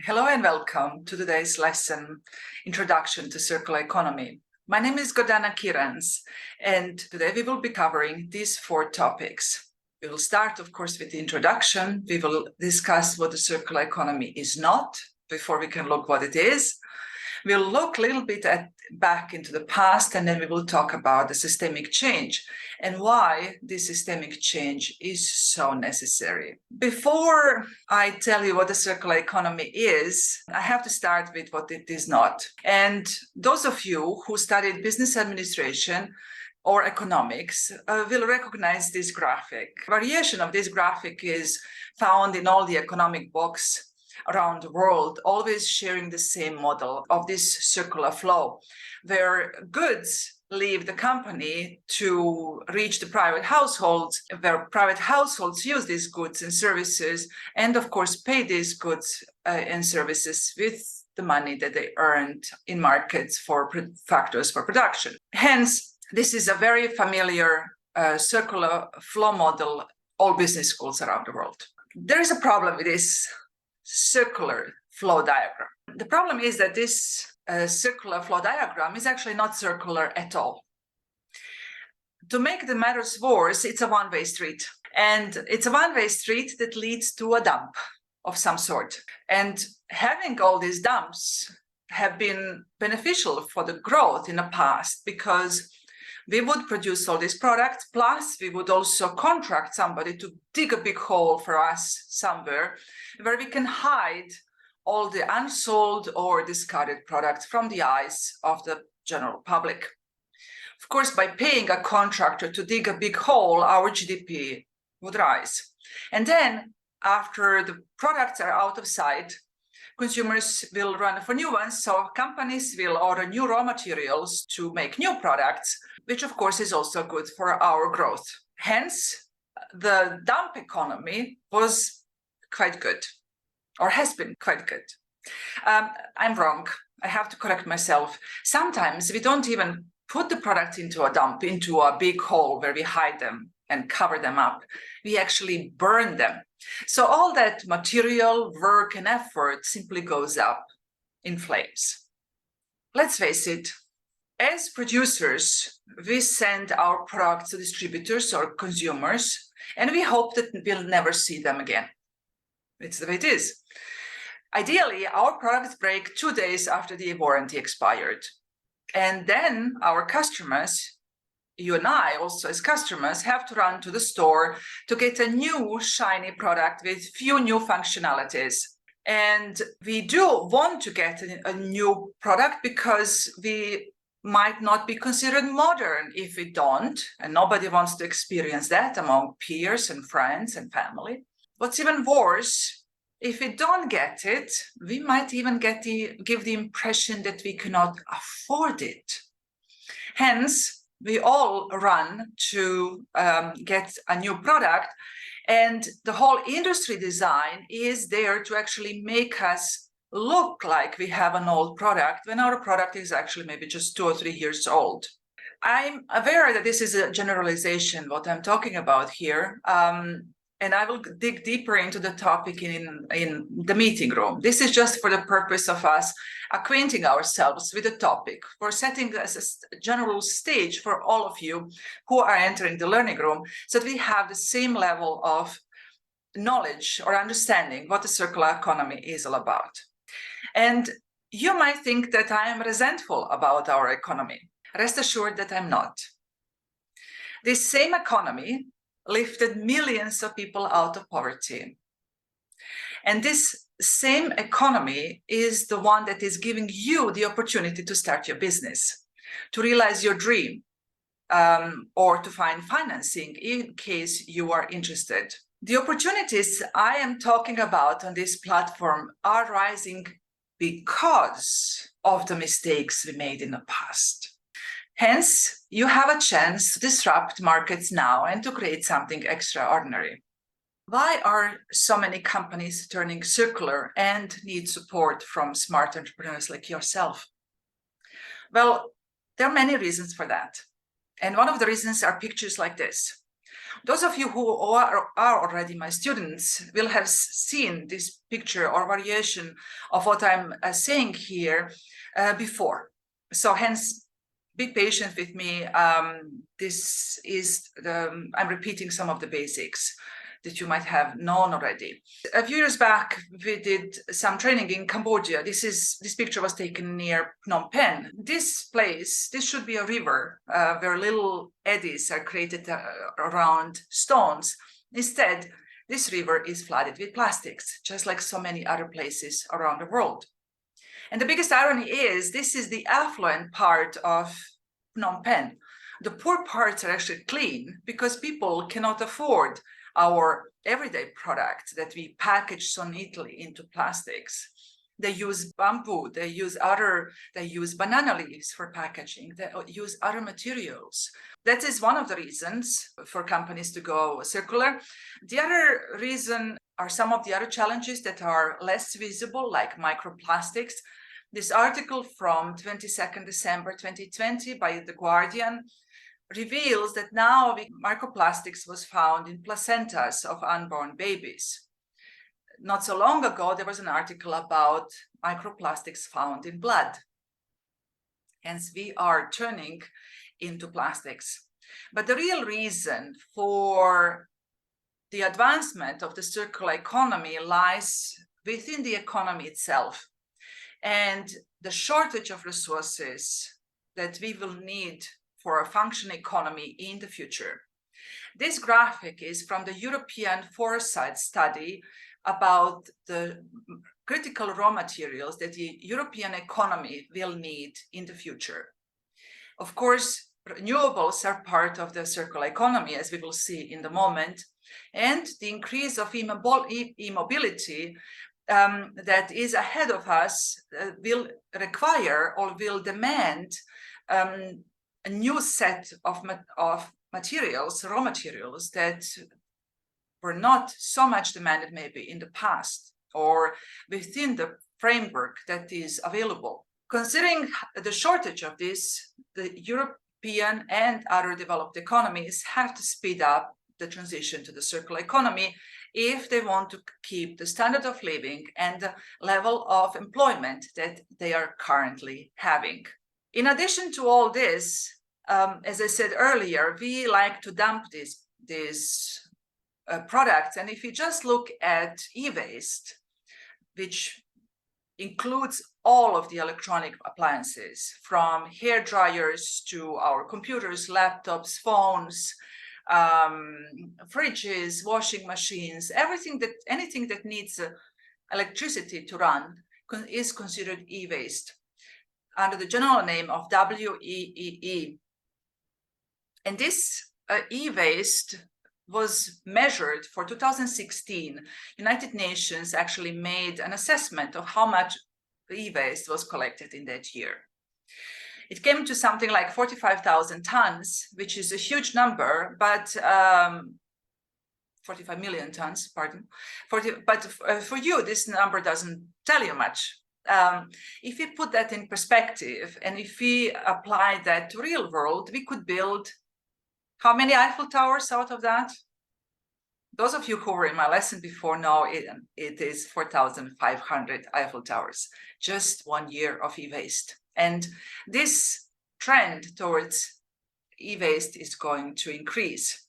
Hello and welcome to today's lesson, Introduction to Circular Economy. My name is Gordana Kirans, and today we will be covering these 4 topics. We will start, of course, with the introduction. We will discuss what the circular economy is not, before we can look what it is. We'll look a little bit back into the past, and then we will talk about the systemic change and why this systemic change is so necessary. Before I tell you what the circular economy is, I have to start with what it is not. And those of you who studied business administration or economics will recognize this graphic. Variation of this graphic is found in all the economic books around the world, always sharing the same model of this circular flow, where goods leave the company to reach the private households, where private households use these goods and services, and of course pay these goods and services with the money that they earned in markets for factors for production. Hence, this is a very familiar circular flow model all business schools around the world. There is a problem with this circular flow diagram. The problem is that this circular flow diagram is actually not circular at all. To make the matters worse, it's a one-way street. And it's a one-way street that leads to a dump of some sort. And having all these dumps have been beneficial for the growth in the past, because we would produce all these products, plus we would also contract somebody to dig a big hole for us somewhere where we can hide all the unsold or discarded products from the eyes of the general public. Of course, by paying a contractor to dig a big hole, our GDP would rise. And then after the products are out of sight, consumers will run for new ones, so companies will order new raw materials to make new products, which of course is also good for our growth. Hence, the dump economy was quite good, or has been quite good. I'm wrong. I have to correct myself. Sometimes we don't even put the product into a dump, into a big hole where we hide them and cover them up. We actually burn them. So all that material, work, and effort simply goes up in flames. Let's face it, as producers, we send our products to distributors or consumers, and we hope that we'll never see them again. It's the way it is. Ideally, our products break 2 days after the warranty expired. And then our customers, you and I also as customers, have to run to the store to get a new shiny product with few new functionalities. And we do want to get a new product because we might not be considered modern if we don't, and nobody wants to experience that among peers and friends and family. What's even worse, if we don't get it, we might even give the impression that we cannot afford it. Hence, we all run to get a new product, and the whole industry design is there to actually make us look like we have an old product when our product is actually maybe just 2 or 3 years old. I'm aware that this is a generalization, what I'm talking about here, and I will dig deeper into the topic in the meeting room. This is just for the purpose of us acquainting ourselves with the topic, for setting as a general stage for all of you who are entering the learning room, so that we have the same level of knowledge or understanding what the circular economy is all about. And you might think that I am resentful about our economy. Rest assured that I'm not. This same economy lifted millions of people out of poverty. And this same economy is the one that is giving you the opportunity to start your business, to realize your dream, or to find financing in case you are interested. The opportunities I am talking about on this platform are rising because of the mistakes we made in the past. Hence, you have a chance to disrupt markets now and to create something extraordinary. Why are so many companies turning circular and need support from smart entrepreneurs like yourself? Well, there are many reasons for that. And one of the reasons are pictures like this. Those of you who are already my students will have seen this picture or variation of what I'm saying here before. So hence, be patient with me. This is I'm repeating some of the basics that you might have known already. A few years back, we did some training in Cambodia. This picture was taken near Phnom Penh. This place, this should be a river where little eddies are created around stones. Instead, this river is flooded with plastics, just like so many other places around the world. And the biggest irony is this is the affluent part of Phnom Penh. The poor parts are actually clean because people cannot afford our everyday products that we package so neatly into plastics. They use bamboo, they use banana leaves for packaging, they use other materials. That is one of the reasons for companies to go circular. The other reason are some of the other challenges that are less visible, like microplastics. This article from 22nd December 2020 by The Guardian reveals that now microplastics was found in placentas of unborn babies. Not so long ago, there was an article about microplastics found in blood. Hence, we are turning into plastics. But the real reason for the advancement of the circular economy lies within the economy itself and the shortage of resources that we will need for a functioning economy in the future. This graphic is from the European Foresight study about the critical raw materials that the European economy will need in the future. Of course, renewables are part of the circular economy, as we will see in the moment, and the increase of e-mobility that is ahead of us will require or will demand a new set of materials, raw materials that were not so much demanded maybe in the past or within the framework that is available. Considering the shortage of this, the European and other developed economies have to speed up the transition to the circular economy if they want to keep the standard of living and the level of employment that they are currently having. In addition to all this, as I said earlier, we like to dump these products. And if you just look at e-waste, which includes all of the electronic appliances, from hair dryers to our computers, laptops, phones, fridges, washing machines, anything that needs electricity to run is considered e-waste under the general name of WEEE. And this e-waste was measured for 2016. United Nations actually made an assessment of how much e-waste was collected in that year. It came to something like 45,000 tons, which is a huge number, but 45 million tons, pardon. But for you, this number doesn't tell you much. If we put that in perspective, and if we apply that to real world, we could build how many Eiffel Towers out of that? Those of you who were in my lesson before know it is 4,500 Eiffel Towers, just 1 year of e-waste. And this trend towards e-waste is going to increase.